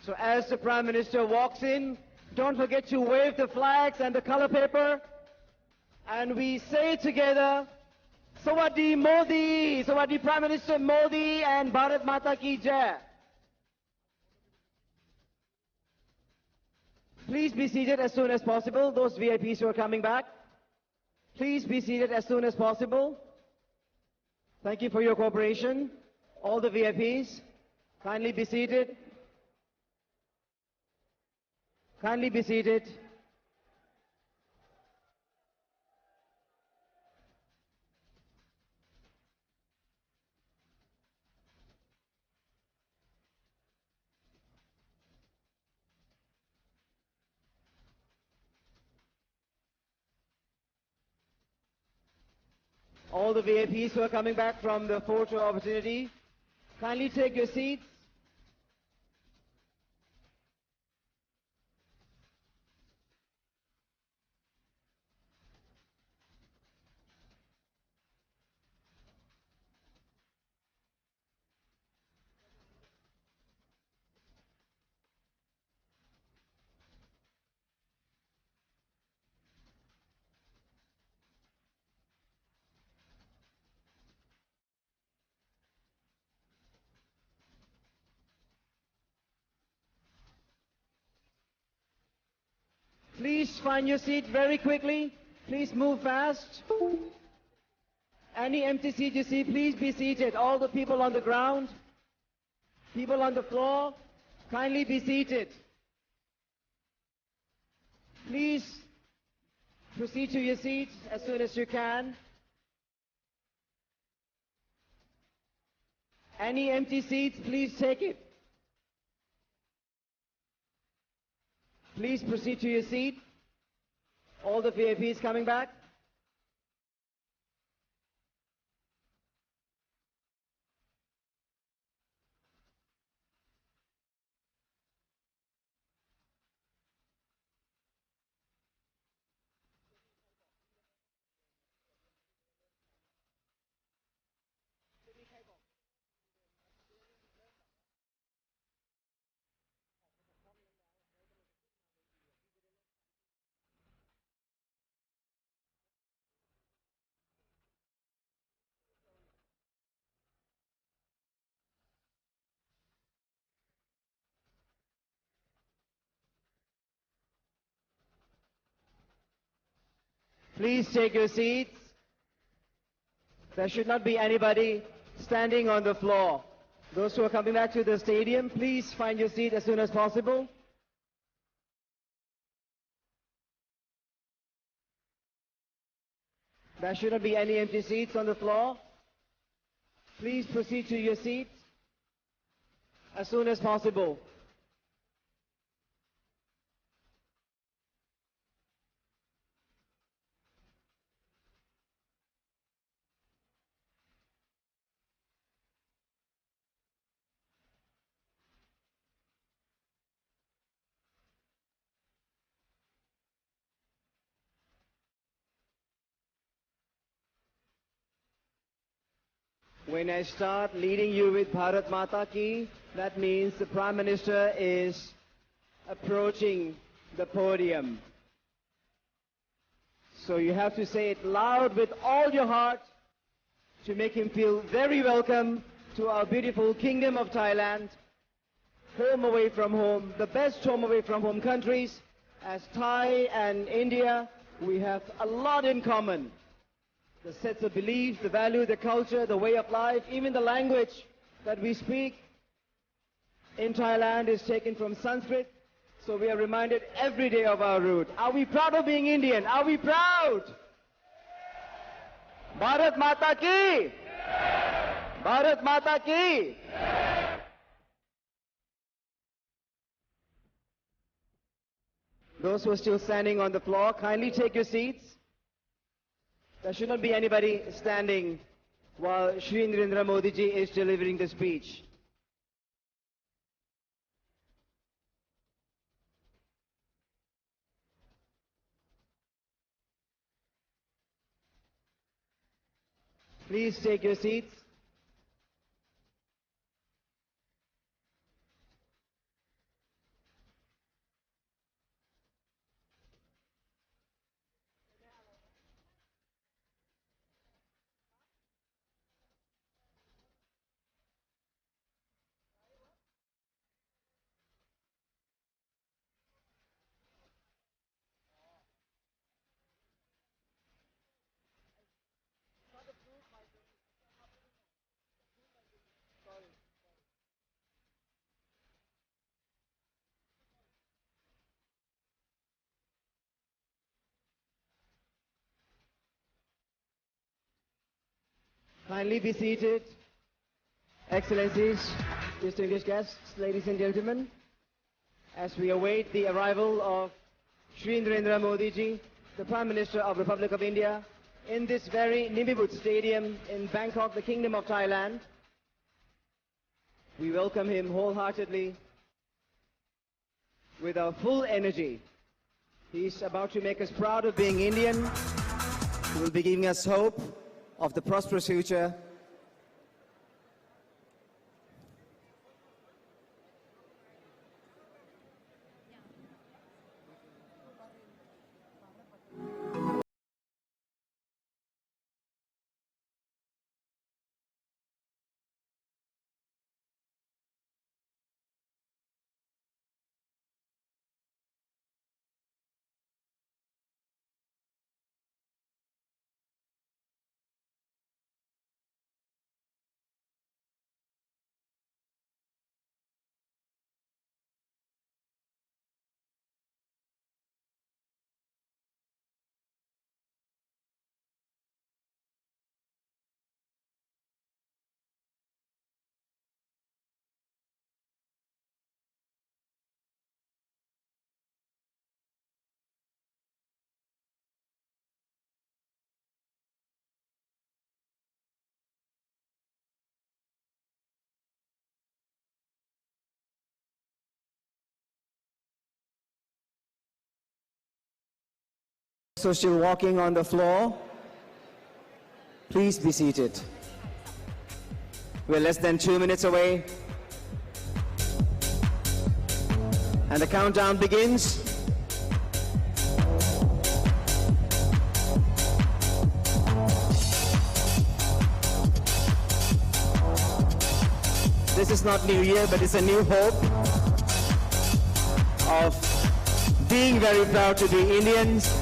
So as the Prime Minister walks in, don't forget to wave the flags and the color paper. And we say together, Sawasdee Modi, Sawasdee Prime Minister Modi and Bharat Mata Ki Jai. Please be seated as soon as possible, those VIPs who are coming back. Please be seated as soon as possible. Thank you for your cooperation. All the VIPs, kindly be seated. Kindly be seated. All the VIPs who are coming back from the photo opportunity, kindly take your seats. Please find your seat very quickly. Please move fast. Any empty seat you see, please be seated. All the people on the ground, people on the floor, kindly be seated. Please proceed to your seats as soon as you can. Any empty seats, please take it. Please proceed to your seat. All the VIPs coming back. Please take your seats. There should not be anybody standing on the floor. Those who are coming back to the stadium, please find your seat as soon as possible. There should not be any empty seats on the floor. Please proceed to your seats as soon as possible. When I start leading you with Bharat Mata Ki, that means the Prime Minister is approaching the podium. So you have to say it loud with all your heart to make him feel very welcome to our beautiful Kingdom of Thailand, home away from home, the best home away from home countries. As Thai and India, we have a lot in common. The sets of beliefs, the value, the culture, the way of life, even the language that we speak in Thailand is taken from Sanskrit. So we are reminded every day of our root. Are we proud of being Indian? Are we proud? Bharat Mata Ki! Bharat Mata Ki! Those who are still standing on the floor, kindly take your seats. There should not be anybody standing while Shri Narendra Modi ji is delivering the speech. Please take your seats. Kindly be seated. Excellencies, distinguished guests, ladies and gentlemen, as we await the arrival of Shri Narendra Modi ji, the Prime Minister of the Republic of India, in this very Nimibut Stadium in Bangkok, the Kingdom of Thailand, we welcome him wholeheartedly with our full energy. He's about to make us proud of being Indian. He will be giving us hope of the prosperous future. So still walking on the floor, please be seated. We're less than 2 minutes away. And the countdown begins. This is not New Year, but it's a new hope of being very proud to be Indians.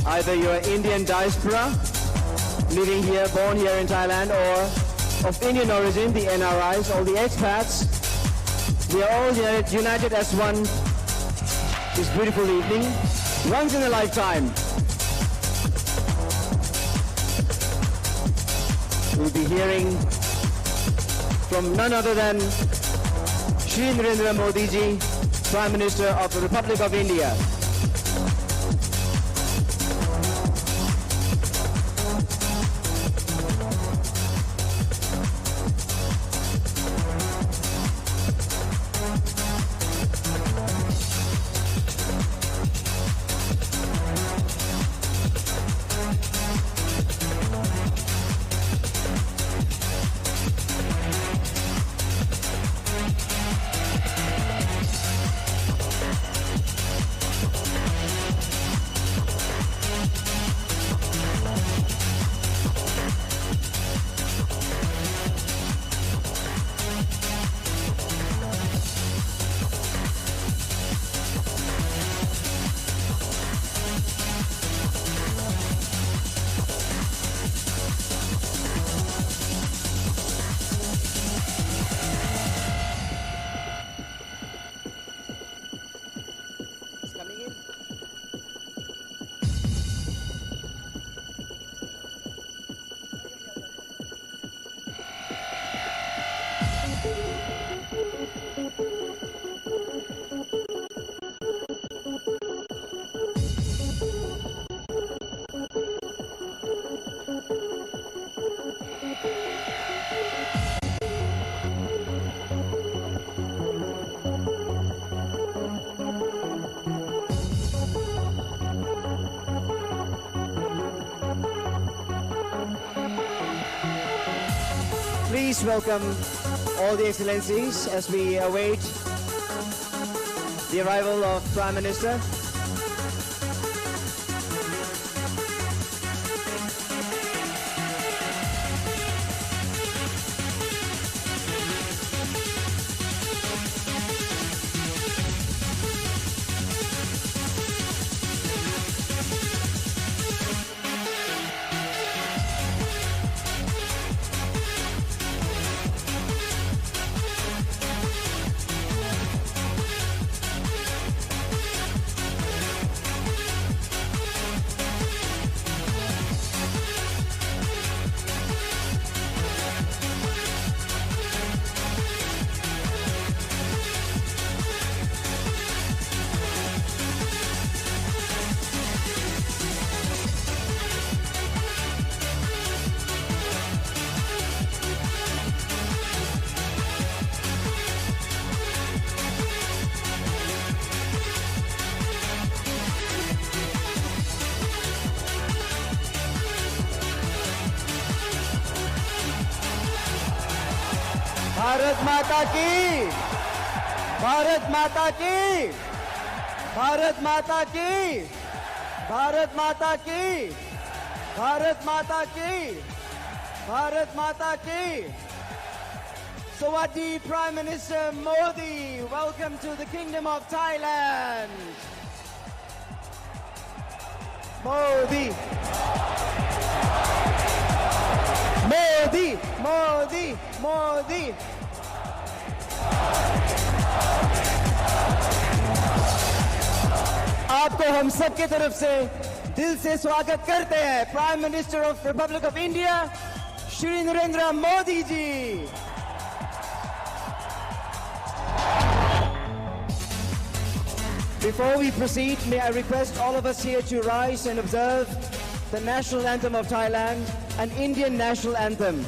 Either you're Indian diaspora, living here, born here in Thailand, or of Indian origin, the NRIs, all the expats. We are all united as one this beautiful evening, once in a lifetime. We'll be hearing from none other than Shri Narendra Modi ji, Prime Minister of the Republic of India. Please welcome all the excellencies as we await the arrival of Prime Minister. Bharat माता की, भारत माता की, भारत माता की, भारत माता की, भारत माता की, भारत माता की. Sawasdee Prime Minister Modi, welcome to the Kingdom of Thailand. Modi, Modi, Modi, Modi. आपको हम सब की तरफ से दिल से स्वागत करते हैं prime minister of republic of India Shri Narendra Modi ji. Before we proceed, may I request all of us here to rise and observe the national anthem of Thailand, an Indian national anthem.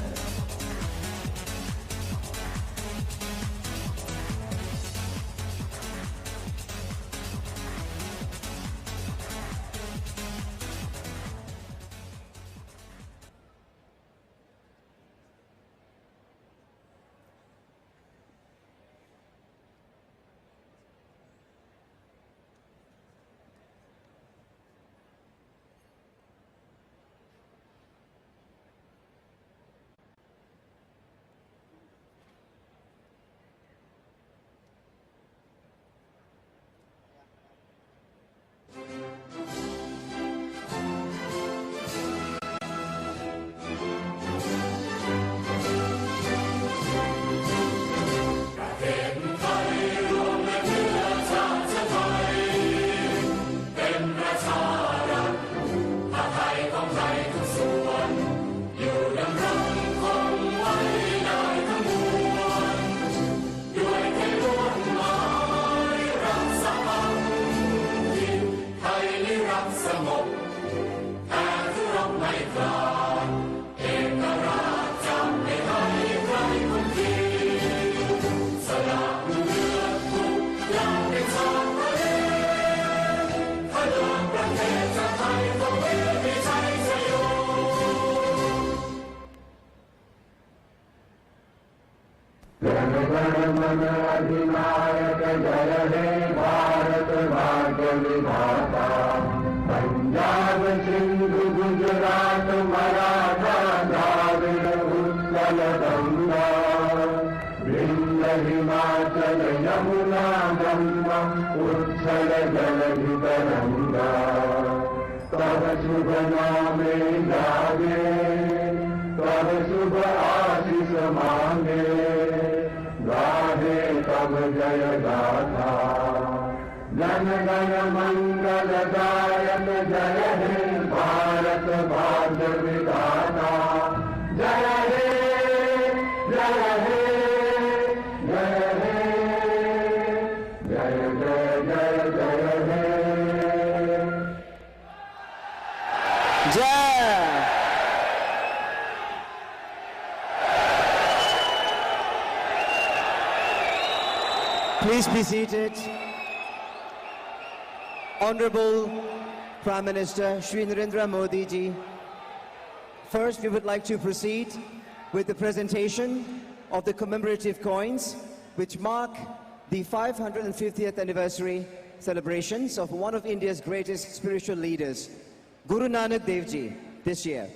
अधिनायक जय हे भारत भाग्य विधाता. पंजाब सिंधु गुजरात मराठा द्राविड उत्कल गंगा विंध्य हिमाचल यमुना गंगा उच्छल जलधि तरंगा. तब शुभ नामे जागे तब शुभ आशीष मांगे गाहे तब जय गाथा. जन गण मंगल दायक जय हे भारत भाग्य विधाता. जय हे जय हे जय हे जय जय जय जय हे. जय. Please be seated. Honorable Prime Minister Shri Narendra Modi ji. First, we would like to proceed with the presentation of the commemorative coins which mark the 550th anniversary celebrations of one of India's greatest spiritual leaders, Guru Nanak Dev Ji, this year.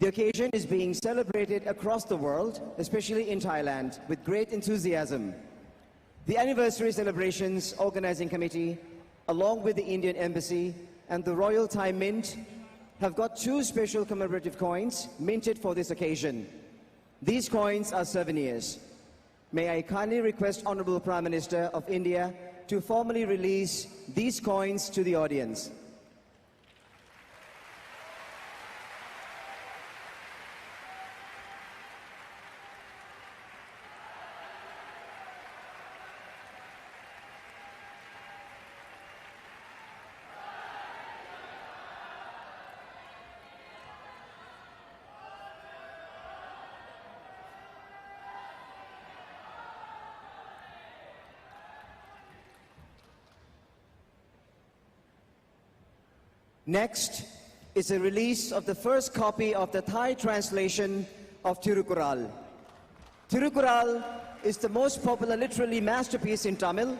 The occasion is being celebrated across the world, especially in Thailand, with great enthusiasm. The anniversary celebrations organizing committee, along with the Indian Embassy and the Royal Thai Mint, have got two special commemorative coins minted for this occasion. These coins are souvenirs. May I kindly request Honorable Prime Minister of India to formally release these coins to the audience. Next is a release of the first copy of the Thai translation of Tirukural. Tirukural is the most popular literary masterpiece in Tamil,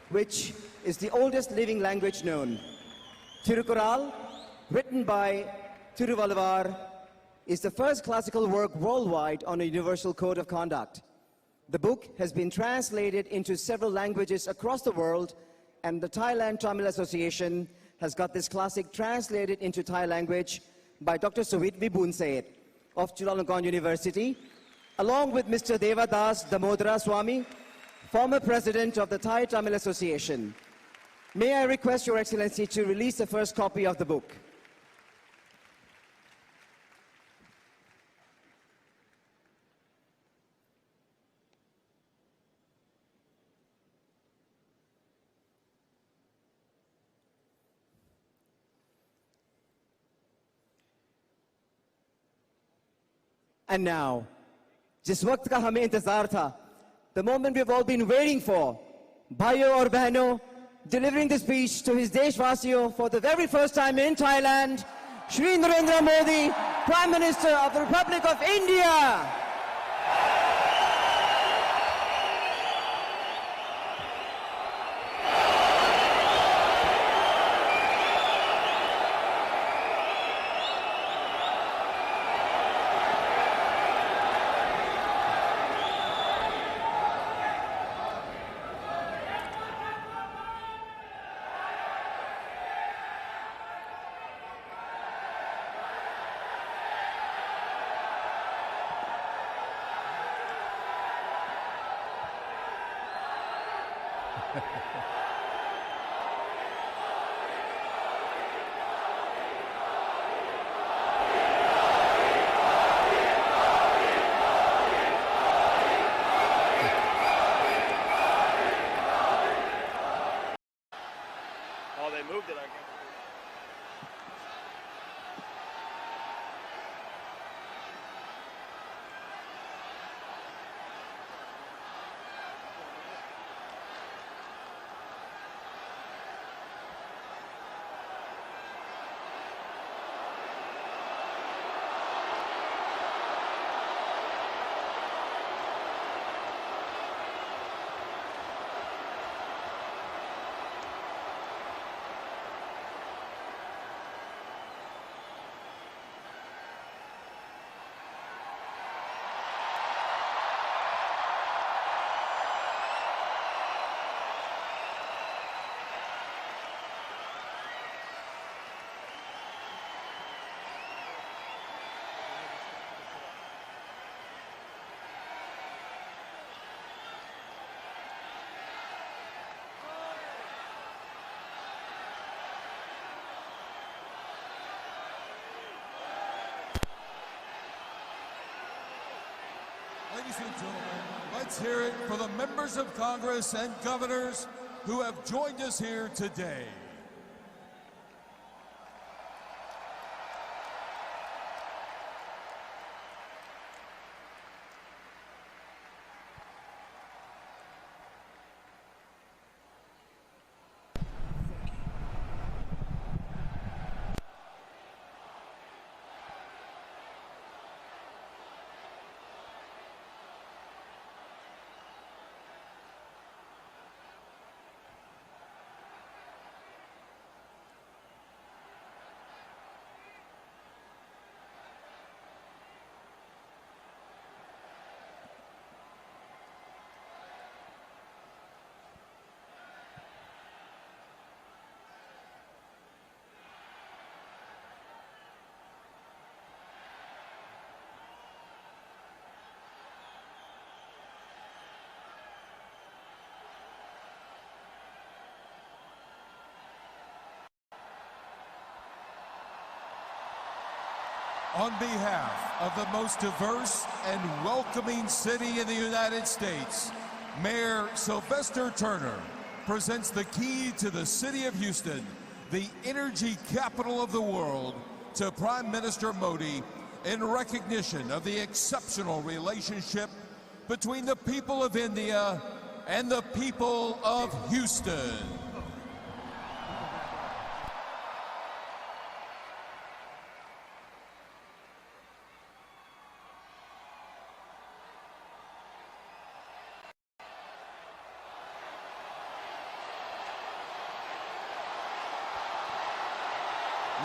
which is the oldest living language known. Tirukural, written by Tiruvalluvar, is the first classical work worldwide on a universal code of conduct. The book has been translated into several languages across the world, and the Thailand Tamil Association has got this classic translated into Thai language by Dr. Suvit Vibhunseth of Chulalongkorn University, along with Mr. Devadas Damodara Swami, former president of the Thai Tamil Association. May I request Your Excellency to release the first copy of the book. And now, जिस वक्त का हमें इंतजार था, the moment we've all been waiting for, भाइयों और बहनों, delivering the speech to his देशवासियों for the very first time in Thailand, Shri Narendra Modi, Prime Minister of the Republic of India. Oh, they moved it, I guess. Ladies and gentlemen, let's hear it for the members of Congress and governors who have joined us here today. On behalf of the most diverse and welcoming city in the United States, Mayor Sylvester Turner presents the key to the city of Houston, the energy capital of the world, to Prime Minister Modi in recognition of the exceptional relationship between the people of India and the people of Houston.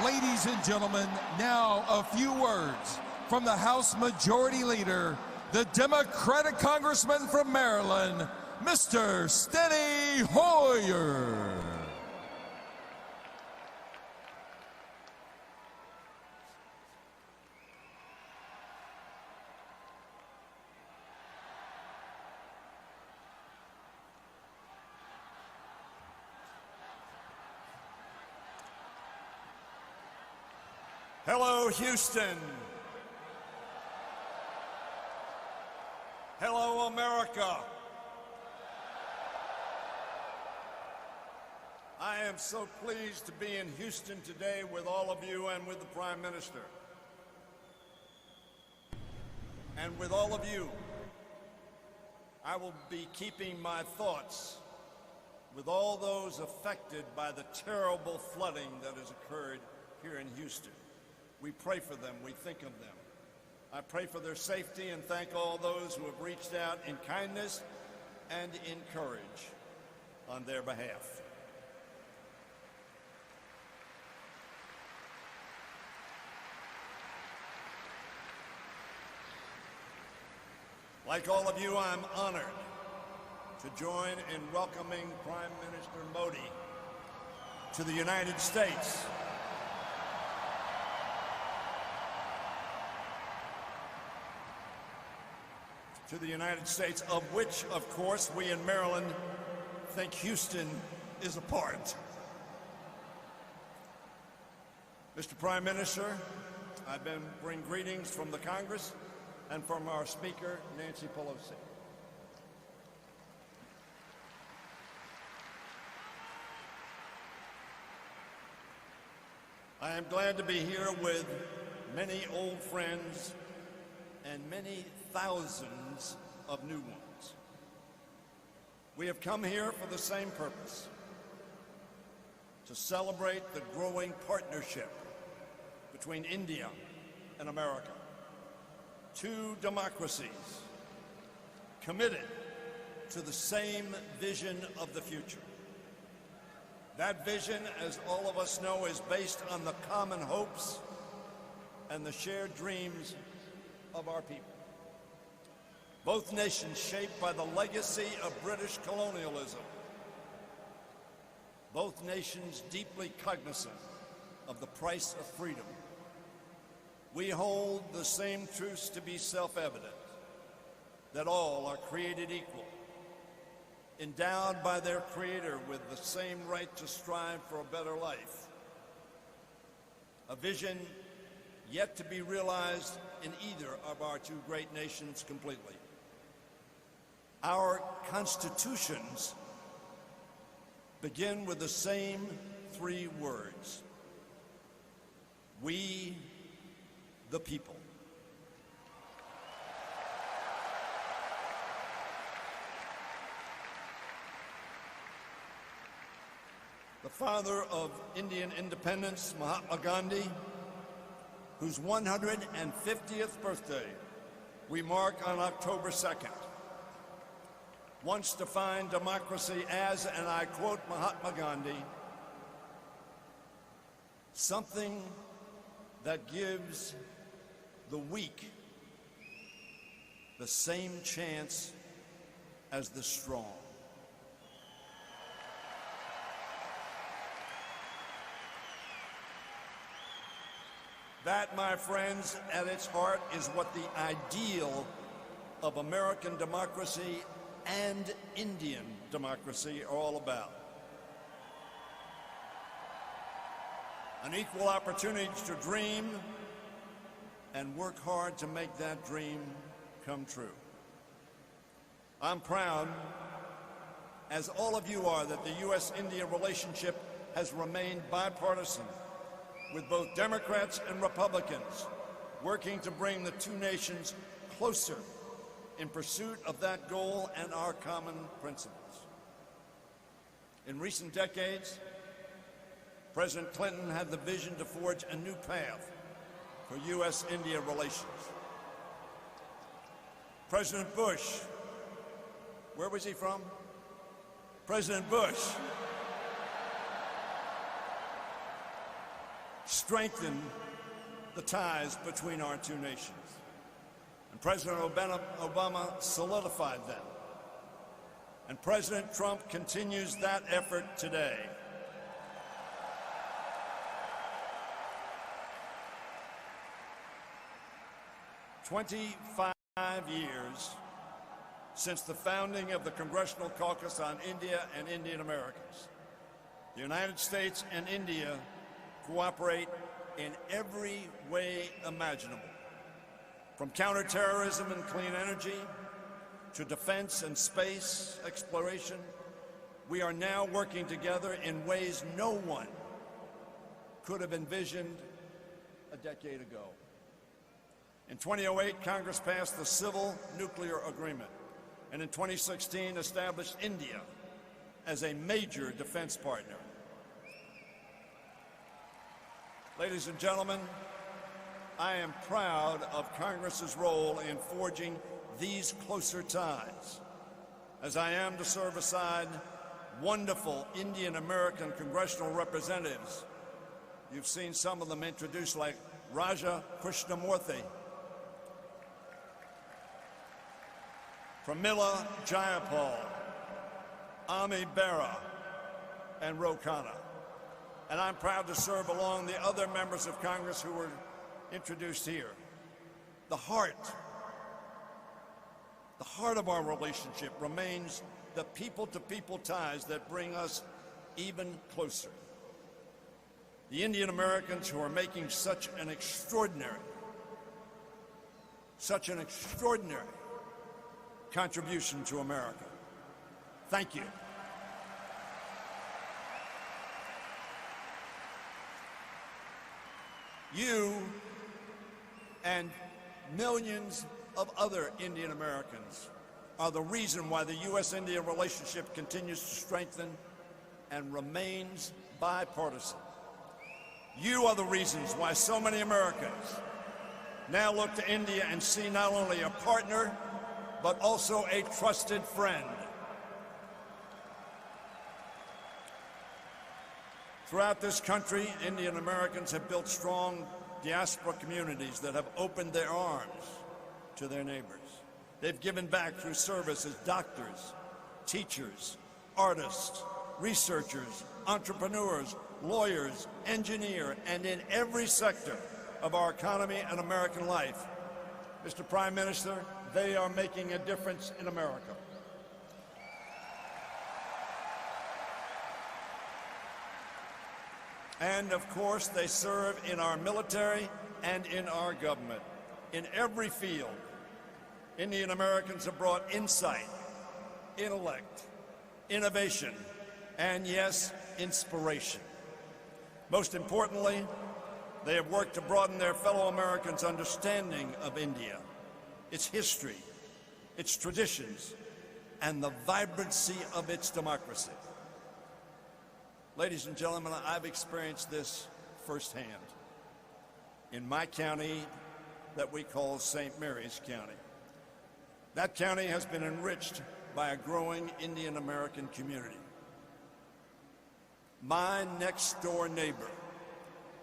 Ladies and gentlemen, now a few words from the House Majority Leader, the Democratic Congressman from Maryland, Mr. Steny Hoyer. Hello, Houston. Hello, America. I am so pleased to be in Houston today with all of you and with the Prime Minister. And with all of you, I will be keeping my thoughts with all those affected by the terrible flooding that has occurred here in Houston. We pray for them, we think of them. I pray for their safety and thank all those who have reached out in kindness and in courage on their behalf. Like all of you, I'm honored to join in welcoming Prime Minister Modi to the United States. To the United States, of which, of course, we in Maryland think Houston is a part. Mr. Prime Minister, I bring greetings from the Congress and from our Speaker, Nancy Pelosi. I am glad to be here with many old friends and many thousands of new ones. We have come here for the same purpose, to celebrate the growing partnership between India and America. Two democracies committed to the same vision of the future. That vision, as all of us know, is based on the common hopes and the shared dreams of our people. Both nations shaped by the legacy of British colonialism. Both nations deeply cognizant of the price of freedom. We hold the same truths to be self-evident, that all are created equal, endowed by their Creator with the same right to strive for a better life. A vision yet to be realized in either of our two great nations completely. Our constitutions begin with the same three words: we, the people. The father of Indian independence, Mahatma Gandhi, whose 150th birthday we mark on October 2nd, once defined democracy as, and I quote Mahatma Gandhi, something that gives the weak the same chance as the strong. That, my friends, at its heart is what the ideal of American democracy and Indian democracy are all about. An equal opportunity to dream and work hard to make that dream come true. I'm proud, as all of you are, that the U.S.-India relationship has remained bipartisan, with both Democrats and Republicans working to bring the two nations closer in pursuit of that goal and our common principles. In recent decades, President Clinton had the vision to forge a new path for U.S.-India relations. President Bush, where was he from? President Bush strengthen the ties between our two nations. And President Obama solidified them. And President Trump continues that effort today. "25 years since the founding of the Congressional Caucus on India and Indian Americans. The United States and India cooperate in every way imaginable, from counterterrorism and clean energy to defense and space exploration. We are now working together in ways no one could have envisioned a decade ago. In 2008, Congress passed the Civil Nuclear Agreement, and in 2016 established India as a major defense partner. Ladies and gentlemen, I am proud of Congress's role in forging these closer ties, as I am to serve aside wonderful Indian American congressional representatives. You've seen some of them introduced, like Raja Krishnamurthy, Pramila Jayapal, Ami Bera, and Ro Khanna. And I'm proud to serve along the other members of Congress who were introduced here. The heart of our relationship remains the people-to-people ties that bring us even closer. The Indian Americans who are making such an extraordinary contribution to America. Thank you. You and millions of other Indian Americans are the reason why the U.S.-India relationship continues to strengthen and remains bipartisan. You are the reasons why so many Americans now look to India and see not only a partner, but also a trusted friend. Throughout this country, Indian Americans have built strong diaspora communities that have opened their arms to their neighbors. They've given back through service as doctors, teachers, artists, researchers, entrepreneurs, lawyers, engineers, and in every sector of our economy and American life. Mr. Prime Minister, they are making a difference in America. And, of course, they serve in our military and in our government. In every field, Indian Americans have brought insight, intellect, innovation, and, yes, inspiration. Most importantly, they have worked to broaden their fellow Americans' understanding of India, its history, its traditions, and the vibrancy of its democracy. Ladies and gentlemen, I've experienced this firsthand in my county that we call St. Mary's County. That county has been enriched by a growing Indian American community. My next-door neighbor,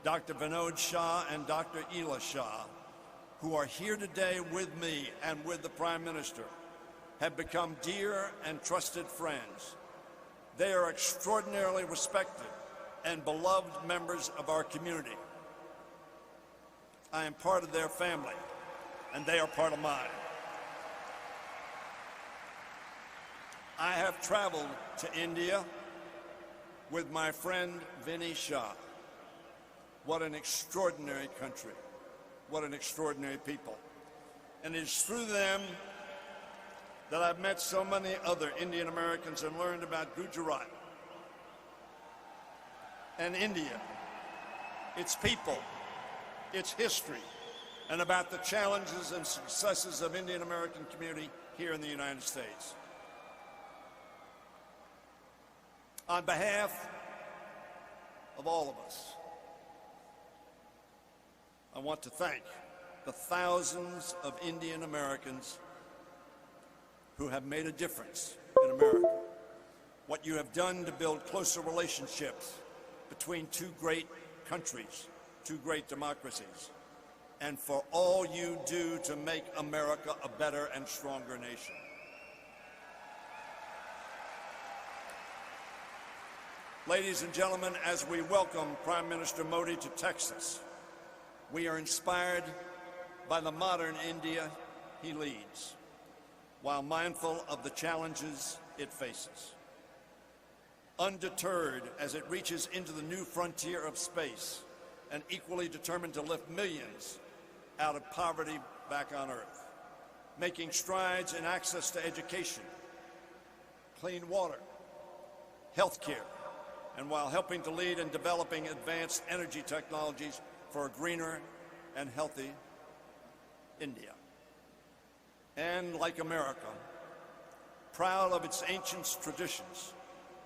Dr. Vinod Shah and Dr. Ela Shah, who are here today with me and with the Prime Minister, have become dear and trusted friends. They are extraordinarily respected and beloved members of our community. I am part of their family, and they are part of mine. I have traveled to India with my friend Vinny Shah. What an extraordinary country. What an extraordinary people. And it is through them that I've met so many other Indian Americans and learned about Gujarat and India, its people, its history, and about the challenges and successes of Indian American community here in the United States. On behalf of all of us, I want to thank the thousands of Indian Americans who have made a difference in America. What you have done to build closer relationships between two great countries two great democracies, and for all you do to make America a better and stronger nation. Ladies and gentlemen, as we welcome Prime Minister Modi to Texas, we are inspired by the modern India he leads, while mindful of the challenges it faces. Undeterred as it reaches into the new frontier of space, and equally determined to lift millions out of poverty back on Earth, making strides in access to education, clean water, health care, and while helping to lead in developing advanced energy technologies for a greener and healthy India. And like America, proud of its ancient traditions,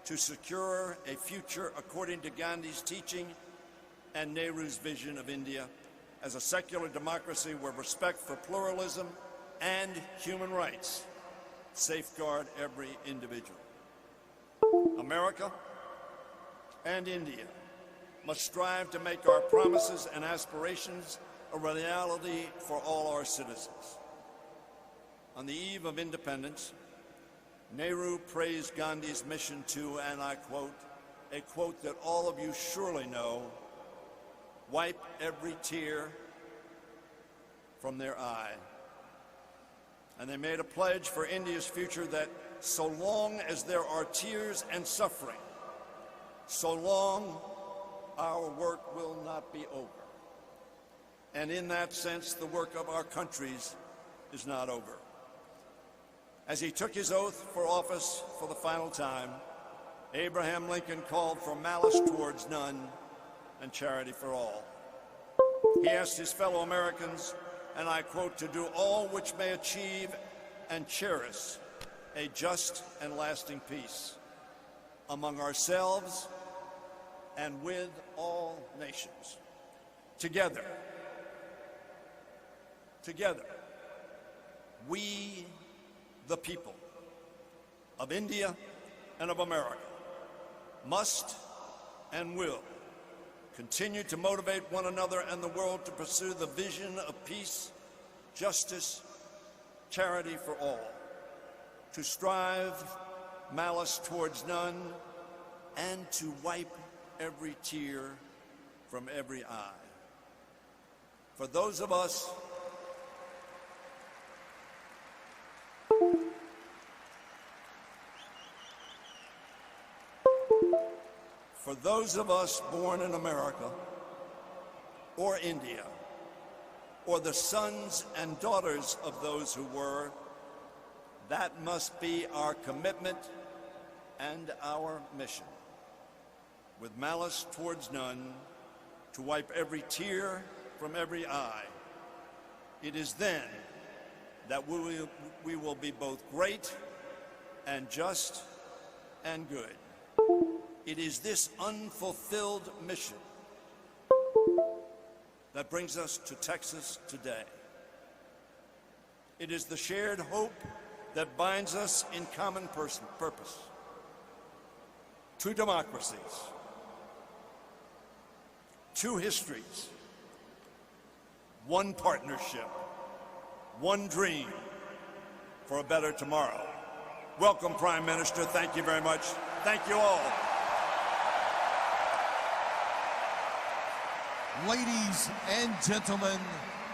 to secure a future according to Gandhi's teaching and Nehru's vision of India as a secular democracy where respect for pluralism and human rights safeguard every individual. America and India must strive to make our promises and aspirations a reality for all our citizens. On the eve of independence, Nehru praised Gandhi's mission to, and I quote, a quote that all of you surely know, wipe every tear from their eye. And they made a pledge for India's future that so long as there are tears and suffering, so long our work will not be over. And in that sense, the work of our countries is not over. As he took his oath for office for the final time, Abraham Lincoln called for malice towards none and charity for all. He asked his fellow Americans, and I quote, to do all which may achieve and cherish a just and lasting peace among ourselves and with all nations. Together, we, the people of India and of America, must and will continue to motivate one another and the world to pursue the vision of peace, justice, charity for all, to strive malice towards none, and to wipe every tear from every eye. For those of us born in America or India, or the sons and daughters of those who were, that must be our commitment and our mission. With malice towards none, to wipe every tear from every eye. It is then that we will be both great and just and good. It is this unfulfilled mission that brings us to Texas today. It is the shared hope that binds us in common purpose. Two democracies, two histories, one partnership, one dream for a better tomorrow. Welcome, Prime Minister. Thank you very much. Thank you all. Ladies and gentlemen,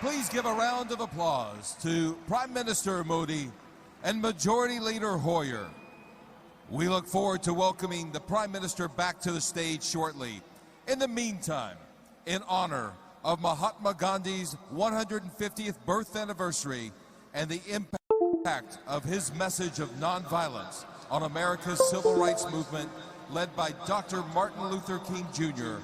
please give a round of applause to Prime Minister Modi and Majority Leader Hoyer. We look forward to welcoming the Prime Minister back to the stage shortly. In the meantime, in honor of Mahatma Gandhi's 150th birth anniversary and the impact of his message of nonviolence on America's civil rights movement led by Dr. Martin Luther King Jr.,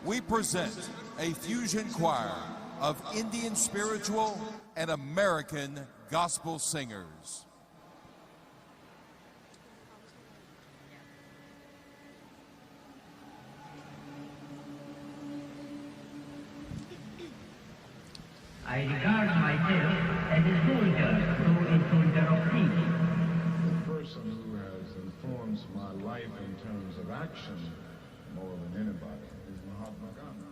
we present a fusion choir of Indian spiritual and American gospel singers. I regard myself as a soldier, though a soldier of peace. The person who has informed my life in terms of action more than anybody is Mahatma Gandhi.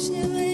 Shiva